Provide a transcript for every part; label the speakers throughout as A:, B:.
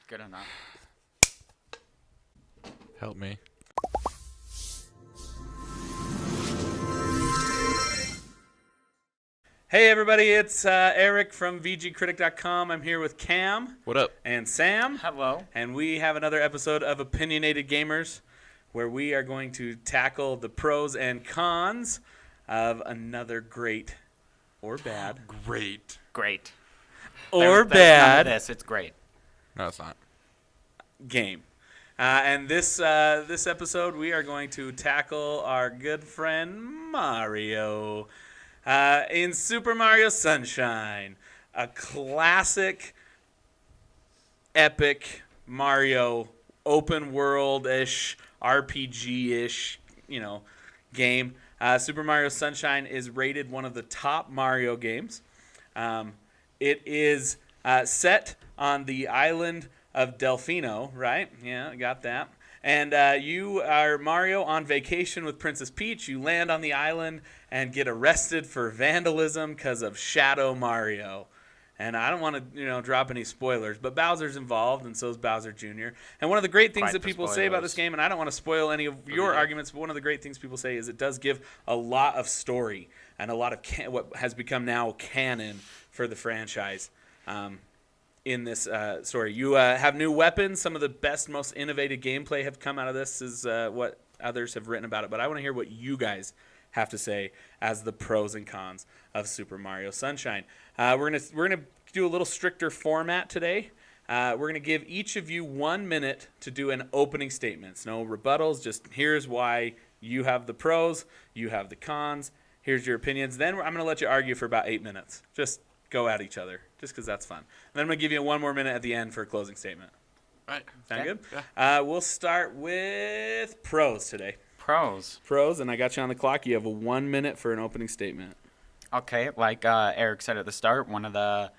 A: Good enough.
B: Help me.
C: Hey everybody, it's Eric from VGcritic.com. I'm here with Cam.
B: What up?
C: And Sam.
A: Hello.
C: And we have another episode of Opinionated Gamers where we are going to tackle the pros and cons of another great or bad.
B: Great.
A: Great.
C: Or
A: There's
C: bad
A: none of this. It's great.
B: No, it's not.
C: game. And this episode we are going to tackle our good friend Mario. In Super Mario Sunshine, a classic, epic Mario open world-ish, RPG-ish, game. Super Mario Sunshine is rated one of the top Mario games. It is set on the island of Delfino, right? Yeah, I got that. And you are Mario on vacation with Princess Peach. You land on the island and get arrested for vandalism because of Shadow Mario. And I don't want to, drop any spoilers, but Bowser's involved, and so is Bowser Jr. And one of the great things that people say about this game, and I don't want to spoil any of your arguments, but one of the great things people say is it does give a lot of story and a lot of what has become now canon for the franchise. In this story, you have new weapons. Some of the best, most innovative gameplay have come out of this. Is what others have written about it. But I want to hear what you guys have to say as the pros and cons of Super Mario Sunshine. We're gonna do a little stricter format today. We're gonna give each of you 1 minute to do an opening statement. No rebuttals. Just here's why you have the pros, you have the cons. Here's your opinions. Then I'm gonna let you argue for about 8 minutes. Just go at each other, just because that's fun. And then I'm going to give you 1 more minute at the end for a closing statement.
B: All right.
C: Sound good?
B: Yeah.
C: We'll start with pros today.
A: Pros.
C: Pros, and I got you on the clock. You have 1 minute for an opening statement.
A: Okay, like Eric said at the start, one of the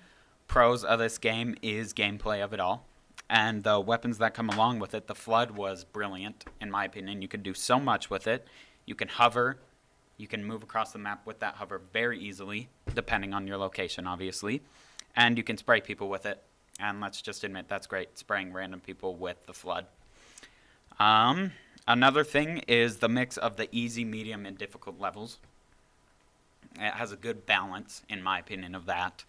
A: pros of this game is gameplay of it all. And the weapons that come along with it. The Flood was brilliant, in my opinion. You could do so much with it. You can hover. You can move across the map with that hover very easily, depending on your location, obviously. And you can spray people with it. And let's just admit that's great, spraying random people with the Flood. Another thing is the mix of the easy, medium, and difficult levels. It has a good balance, in my opinion, of that.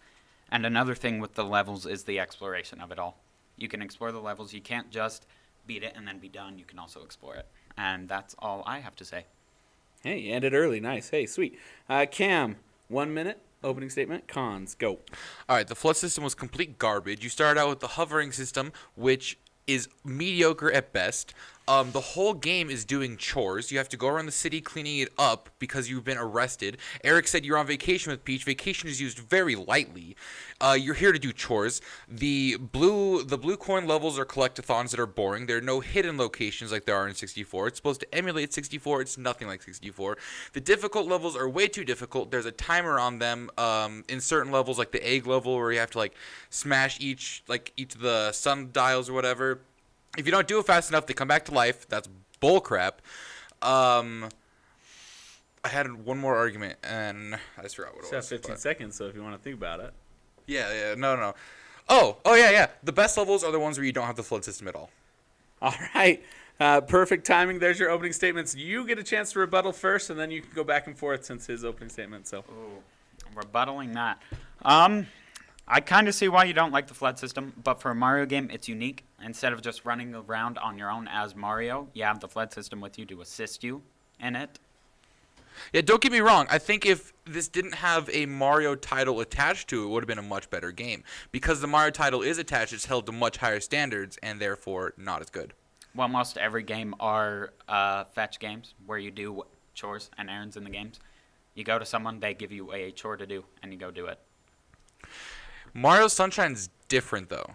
A: And another thing with the levels is the exploration of it all. You can explore the levels. You can't just beat it and then be done. You can also explore it. And that's all I have to say.
C: Hey, you ended early. Nice. Hey, sweet. Cam, 1 minute, opening statement. Cons, go.
B: All right, the flood system was complete garbage. You started out with the hovering system, which is mediocre at best. The whole game is doing chores. You have to go around the city cleaning it up because you've been arrested. Eric said you're on vacation with Peach. Vacation is used very lightly. You're here to do chores. The blue coin levels are collectathons that are boring. There are no hidden locations like there are in 64. It's supposed to emulate 64. It's nothing like 64. The difficult levels are way too difficult. There's a timer on them in certain levels, like the egg level, where you have to smash each of the sundials or whatever. If you don't do it fast enough, they come back to life. That's bullcrap. I had one more argument, and I just forgot what it was.
C: You have 15 seconds, so if you want to think about it.
B: Yeah, no. Oh, yeah. The best levels are the ones where you don't have the flood system at all.
C: All right. Perfect timing. There's your opening statements. You get a chance to rebuttal first, and then you can go back and forth since his opening statement. So,
A: Rebuttaling that. I kind of see why you don't like the flood system, but for a Mario game, it's unique. Instead of just running around on your own as Mario, you have the flood system with you to assist you in it.
B: Yeah, don't get me wrong. I think if this didn't have a Mario title attached to it, it would have been a much better game. Because the Mario title is attached, it's held to much higher standards, and therefore not as good.
A: Well, most every game are fetch games where you do chores and errands in the games. You go to someone, they give you a chore to do, and you go do it.
B: Mario Sunshine's different, though.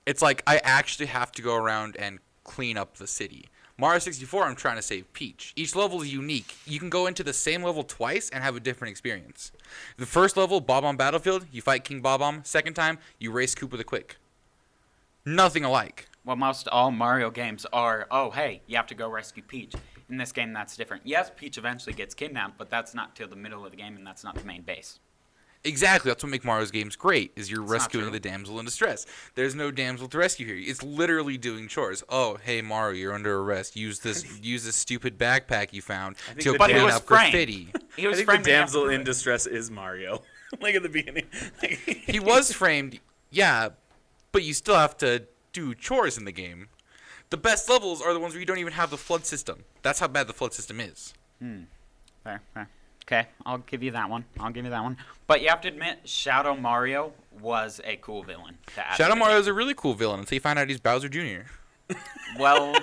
B: It's like I actually have to go around and clean up the city. Mario 64, I'm trying to save Peach. Each level is unique. You can go into the same level twice and have a different experience. The first level, Bob-omb Battlefield, you fight King Bob-omb. Second time, you race Koopa the Quick. Nothing alike.
A: Well, most all Mario games are, oh, hey, you have to go rescue Peach. In this game, that's different. Yes, Peach eventually gets kidnapped, but that's not till the middle of the game, and that's not the main base.
B: Exactly. That's what makes Mario's games great, is you're
A: not
B: rescuing
A: true.
B: the damsel in distress. There's no damsel to rescue here. It's literally doing chores. Oh, hey, Mario, you're under arrest. Use this stupid backpack you found
C: think
B: to
C: the
A: But he
B: clean
A: was
B: up
A: framed.
B: graffiti.
A: He
C: I
A: was
C: think the
A: framed enough
C: damsel
A: to do
C: in
A: it.
C: distress is Mario. Like at the beginning.
B: He was framed, yeah, but you still have to do chores in the game. The best levels are the ones where you don't even have the flood system. That's how bad the flood system is.
A: Fair. Okay, I'll give you that one. But you have to admit, Shadow Mario was a cool villain to add.
B: Shadow
A: to the
B: Mario is a really cool villain until you find out he's Bowser Jr.
A: game. Well,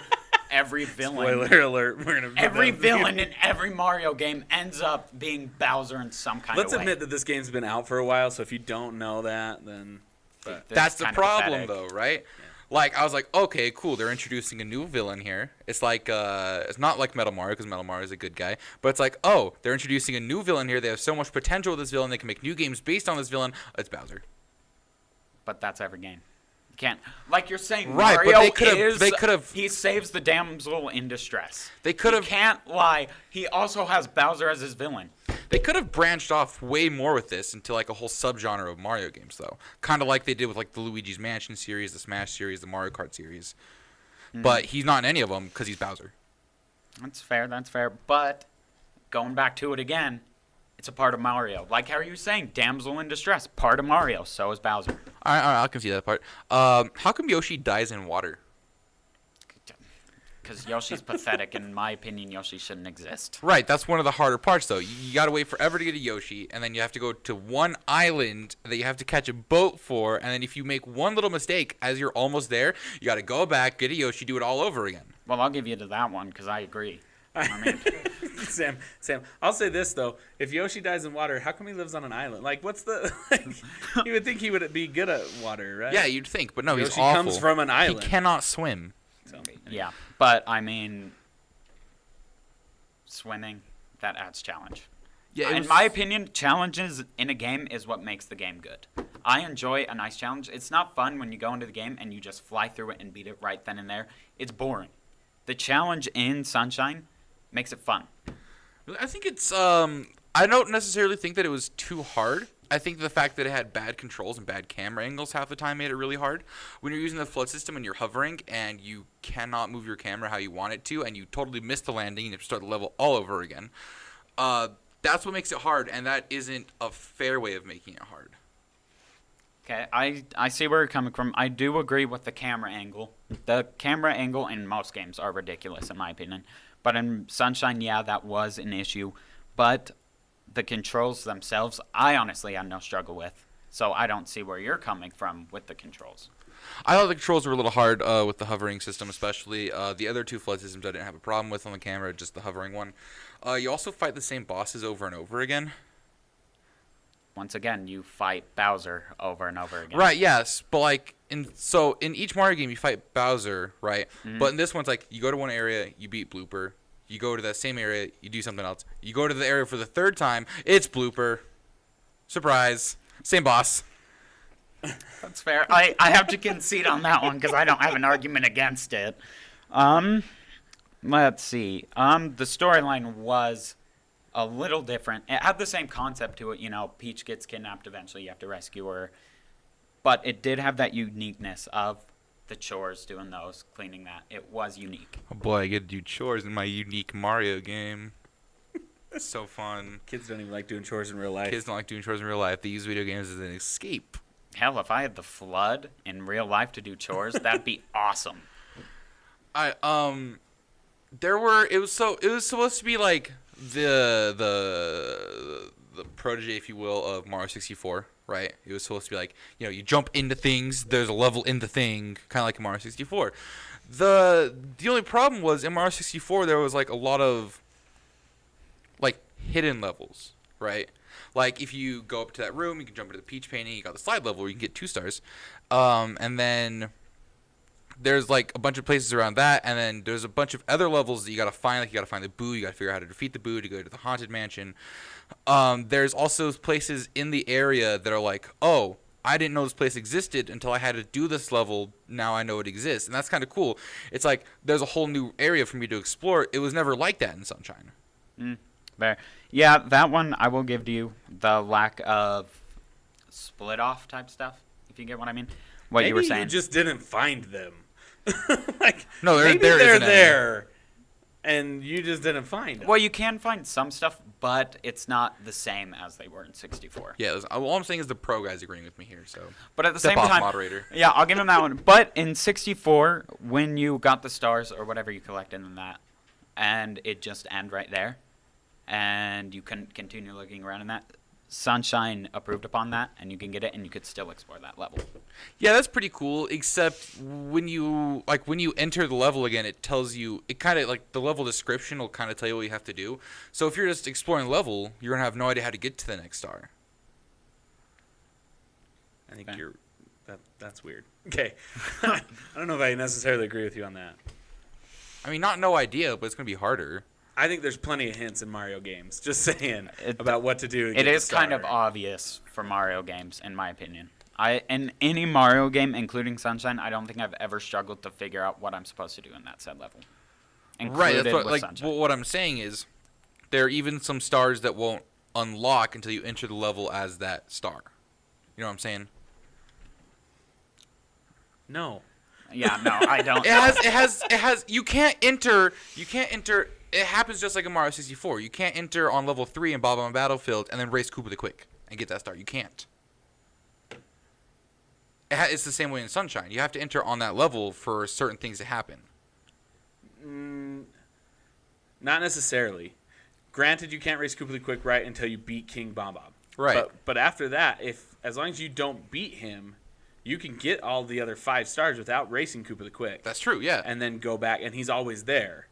A: every villain.
C: Spoiler alert. We're gonna
A: Every villain in every Mario game ends up being Bowser in some kind
C: Let's
A: of way.
C: admit that this game's been out for a while, so if you don't know that, then. But
B: That's the
A: kind of
B: problem,
A: pathetic.
B: though, right? Like, I was like, okay, cool, they're introducing a new villain here. It's like, it's not like Metal Mario, because Metal Mario is a good guy. But it's like, oh, they're introducing a new villain here. They have so much potential with this villain. They can make new games based on this villain. It's Bowser.
A: But that's every game. You can't, like you're saying,
B: Right, but
A: Mario
B: they could've-
A: he saves the damsel in distress.
B: They could
A: You
B: have
A: can't lie. He also has Bowser as his villain.
B: They could have branched off way more with this into like a whole subgenre of Mario games, though. Kind of like they did with like the Luigi's Mansion series, the Smash series, the Mario Kart series. But he's not in any of them because he's Bowser.
A: That's fair. But going back to it again, it's a part of Mario. Like how are you saying, damsel in distress, part of Mario. So is Bowser.
B: All right, I can see that part. How come Yoshi dies in water?
A: Because Yoshi's pathetic, and in my opinion, Yoshi shouldn't exist.
B: Right, that's one of the harder parts, though. You got to wait forever to get a Yoshi, and then you have to go to one island that you have to catch a boat for, and then if you make one little mistake as you're almost there, you got to go back, get a Yoshi, do it all over again.
A: Well, I'll give you to that one because I agree. I mean,
C: Sam, I'll say this though: if Yoshi dies in water, how come he lives on an island? Like, what's the? Like, you would think he would be good at water, right?
B: Yeah, you'd think, but no, he's
C: Yoshi
B: awful.
C: comes from an island.
B: He cannot swim.
C: So,
A: yeah, but I mean, swimming, that adds challenge.
B: Yeah,
A: In my opinion, challenges in a game is what makes the game good. I enjoy a nice challenge. It's not fun when you go into the game and you just fly through it and beat it right then and there. It's boring. The challenge in Sunshine makes it fun.
B: I think it's I don't necessarily think that it was too hard. I think the fact that it had bad controls and bad camera angles half the time made it really hard. When you're using the flood system and you're hovering and you cannot move your camera how you want it to and you totally miss the landing and you have to start the level all over again. That's what makes it hard, and that isn't a fair way of making it hard.
A: Okay, I see where you're coming from. I do agree with the camera angle. The camera angle in most games are ridiculous, in my opinion. But in Sunshine, yeah, that was an issue. But the controls themselves, I honestly had no struggle with. So I don't see where you're coming from with the controls.
B: I thought the controls were a little hard with the hovering system, especially. The other two flood systems I didn't have a problem with on the camera, just the hovering one. You also fight the same bosses over and over again.
A: Once again, you fight Bowser over and over again.
B: Right, yes, but like in each Mario game you fight Bowser, right? But in this one's like you go to one area, you beat Blooper. You go to that same area, you do something else. You go to the area for the third time, it's Blooper. Surprise. Same boss.
A: That's fair. I have to concede on that one because I don't have an argument against it. Let's see. The storyline was a little different. It had the same concept to it. You know, Peach gets kidnapped eventually. You have to rescue her. But it did have that uniqueness of the chores, doing those, cleaning that. It was unique.
B: Oh boy, I get to do chores in my unique Mario game. It's so fun.
C: kids don't even like doing chores in real life.
B: Kids don't like doing chores in real life. They use video games as an escape.
A: Hell, if I had the flood in real life to do chores, that'd be awesome.
B: It was supposed to be like the protege, if you will, of Mario 64, right? It was supposed to be like, you know, you jump into things, there's a level in the thing, kind of like in Mario 64. The only problem was in Mario 64 there was like a lot of like hidden levels, right? Like if you go up to that room, you can jump into the Peach painting, you got the slide level where you can get 2 stars. And then there's like a bunch of places around that, and then there's a bunch of other levels that you gotta find. Like you gotta find the Boo, you gotta figure out how to defeat the Boo to go to the Haunted Mansion. There's also places in the area that are like, oh, I didn't know this place existed until I had to do this level. Now I know it exists, and that's kind of cool. It's like there's a whole new area for me to explore. It was never like that in Sunshine.
A: Fair. Yeah, that one I will give to you. The lack of split off type stuff, if you get what I mean. What
C: Maybe
A: you were saying.
C: you just didn't find them. Like,
B: No,
C: maybe
B: there
C: they're
B: isn't any.
C: there, and you just didn't find them.
A: Well, you can find some stuff, but it's not the same as they were in 64.
B: Yeah, all I'm saying is the pro guy's agreeing with me here. So
A: But at the
B: Step
A: same
B: off,
A: time,
B: moderator.
A: yeah, I'll give him that one. But in 64, when you got the stars or whatever you collected in that, and it just end right there, and you couldn't continue looking around in that, Sunshine approved upon that, and you can get it, and you could still explore that level.
B: yeah, that's pretty cool. Except when you enter the level again, it tells you the level description will kind of tell you what you have to do. So if you're just exploring the level, you're gonna have no idea how to get to the next star.
C: I think
A: Okay.
C: that's weird. Okay, I don't know if I necessarily agree with you on that.
B: I mean, not no idea, but it's gonna be harder.
C: I think there's plenty of hints in Mario games. Just saying
A: It-
C: about what to do. To
A: It
C: get the
A: is kind of
C: star.
A: obvious for Mario games, in my opinion. In any Mario game, including Sunshine, I don't think I've ever struggled to figure out what I'm supposed to do in that said level.
B: Right. That's
A: Included
B: what
A: with Sunshine.
B: what I'm saying is, there are even some stars that won't unlock until you enter the level as that star. You know what I'm saying?
C: No.
A: Yeah, no, I don't.
B: It has. You can't enter. It happens just like in Mario 64. You can't enter on level 3 in Bob on Battlefield and then race Koopa the Quick and get that star. You can't. It's the same way in Sunshine. You have to enter on that level for certain things to happen.
C: Not necessarily. Granted, you can't race Koopa the Quick right until you beat King Bomb Bomb.
B: Right.
C: But after that, as long as you don't beat him, you can get all the other 5 stars without racing Koopa the Quick.
B: That's true. Yeah.
C: And then go back, and he's always there.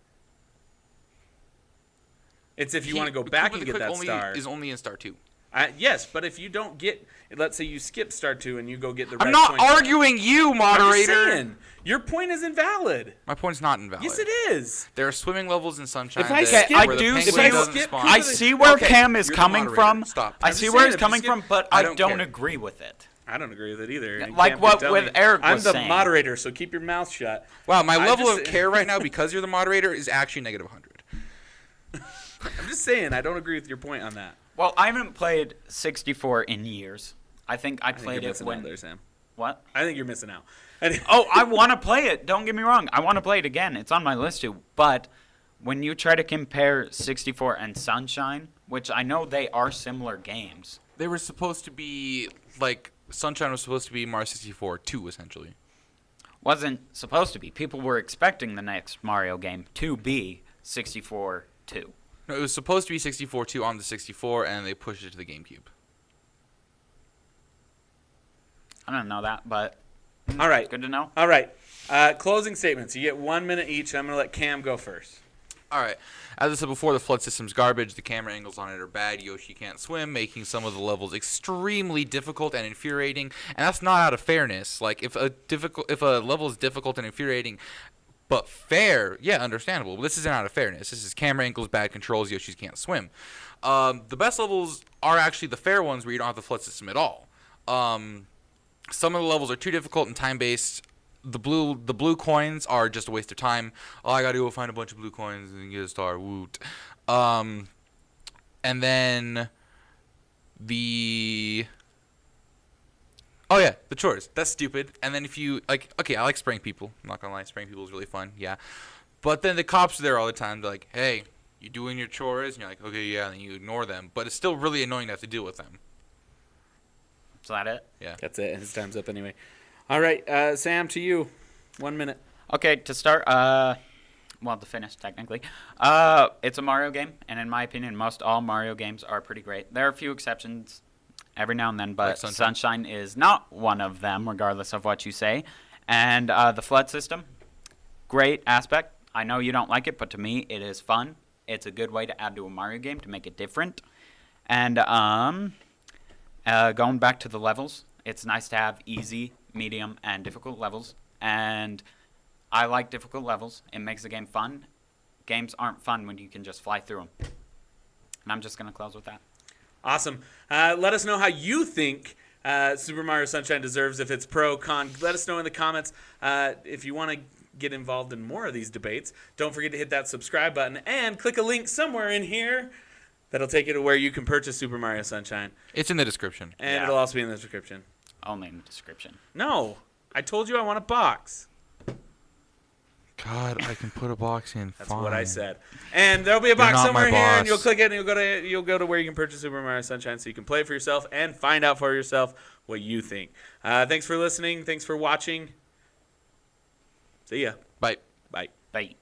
C: It's if you want to go back
B: Koopa
C: and
B: the
C: get
B: Quick
C: that star.
B: is only in Star 2.
C: Yes, but if you don't get, let's say you skip Star 2 and you go get the
B: I'm
C: red
B: not
C: coin star.
B: arguing you,
C: I'm just
B: moderator.
C: saying, your point is invalid.
B: My point's not invalid.
C: Yes, it is.
B: There are swimming levels in Sunshine.
C: If I
B: that-
C: skip-
A: I
B: where the
A: do
B: penguin
A: see-
B: doesn't
C: skip
B: spawn.
C: Koopa
A: I
C: the-
A: see where
B: Okay,
A: Cam is
B: you're the
A: coming
B: moderator.
A: from.
B: Stop.
A: I
C: I'm
A: see
C: just
A: where
C: saying,
A: he's
C: if you
A: coming
C: skip-
A: from, but
B: I
A: I
B: don't
A: don't
B: care.
A: agree with it.
C: I don't agree with it either. and you
A: Like
C: can't
A: what
C: tell
A: with
C: me.
A: Eric
C: I'm
A: was
C: the
A: saying.
C: moderator, so keep your mouth shut.
B: Wow, my
C: I'm
B: level
C: just-
B: of care right now because you're the moderator is actually negative 100.
C: I'm just saying, I don't agree with your point on that.
A: Well, I haven't played 64 in years. I think I
C: I think
A: played
C: you're
A: it
C: missing
A: when.
C: out there, Sam.
A: What?
C: I think you're missing out. And-
A: Oh, I want to play it. Don't get me wrong. I want to play it again. It's on my list too. But when you try to compare 64 and Sunshine, which I know they are similar games,
B: They were supposed to be like Sunshine was supposed to be Mario 64 2 essentially.
A: wasn't supposed to be. People were expecting the next Mario game to be 64 2.
B: No, it was supposed to be 64 2 on the 64, and they pushed it to the GameCube.
A: I don't know that, but
C: All right.
A: good to know.
C: All right. Closing statements. You get 1 minute each. I'm going to let Cam go first.
B: All right. As I said before, the flood system's garbage. The camera angles on it are bad. Yoshi can't swim, making some of the levels extremely difficult and infuriating. And that's not out of fairness. Like if a level is difficult and infuriating, but fair, yeah, understandable. But this isn't out of fairness. This is camera angles, bad controls. Yoshi can't swim. The best levels are actually the fair ones where you don't have the flood system at all. Some of the levels are too difficult and time-based. The blue coins are just a waste of time. All I gotta do is find a bunch of blue coins and get a star. Woot. And then the chores. That's stupid. And then if you okay, I like spraying people. I'm not gonna lie, spraying people is really fun. Yeah. But then the cops are there all the time. They're like, hey, you doing your chores? And you're like, okay, yeah. And then you ignore them. But it's still really annoying to have to deal with them.
A: Is that it?
B: Yeah.
C: That's it. His time's up anyway. All right. Sam, to you. 1 minute.
A: Okay, to start, to finish technically, it's a Mario game, and in my opinion, most all Mario games are pretty great. There are a few exceptions every now and then, but
B: Like Sunshine.
A: Sunshine is not one of them, regardless of what you say. And the flood system, great aspect. I know you don't like it, but to me, it is fun. It's a good way to add to a Mario game to make it different. And going back to the levels, it's nice to have easy, medium, and difficult levels. And I like difficult levels. It makes the game fun. Games aren't fun when you can just fly through them. And I'm just going to close with that.
C: Awesome. Let us know how you think Super Mario Sunshine deserves, if it's pro, con. Let us know in the comments. If you want to get involved in more of these debates, don't forget to hit that subscribe button and click a link somewhere in here That'll take you to where you can purchase Super Mario Sunshine.
B: It's in the description.
C: And
A: Yeah.
C: it'll also be in the description.
A: Only in the description.
C: No. I told you I want a box.
B: God, I can put a box in.
C: That's
B: Fine.
C: what I said. And there'll be a box
B: not
C: somewhere
B: my
C: here, and
B: boss.
C: you'll click it, and you'll go to where you can purchase Super Mario Sunshine, so you can play it for yourself and find out for yourself what you think. Thanks for listening. Thanks for watching. See ya.
B: Bye.
C: Bye.
A: Bye.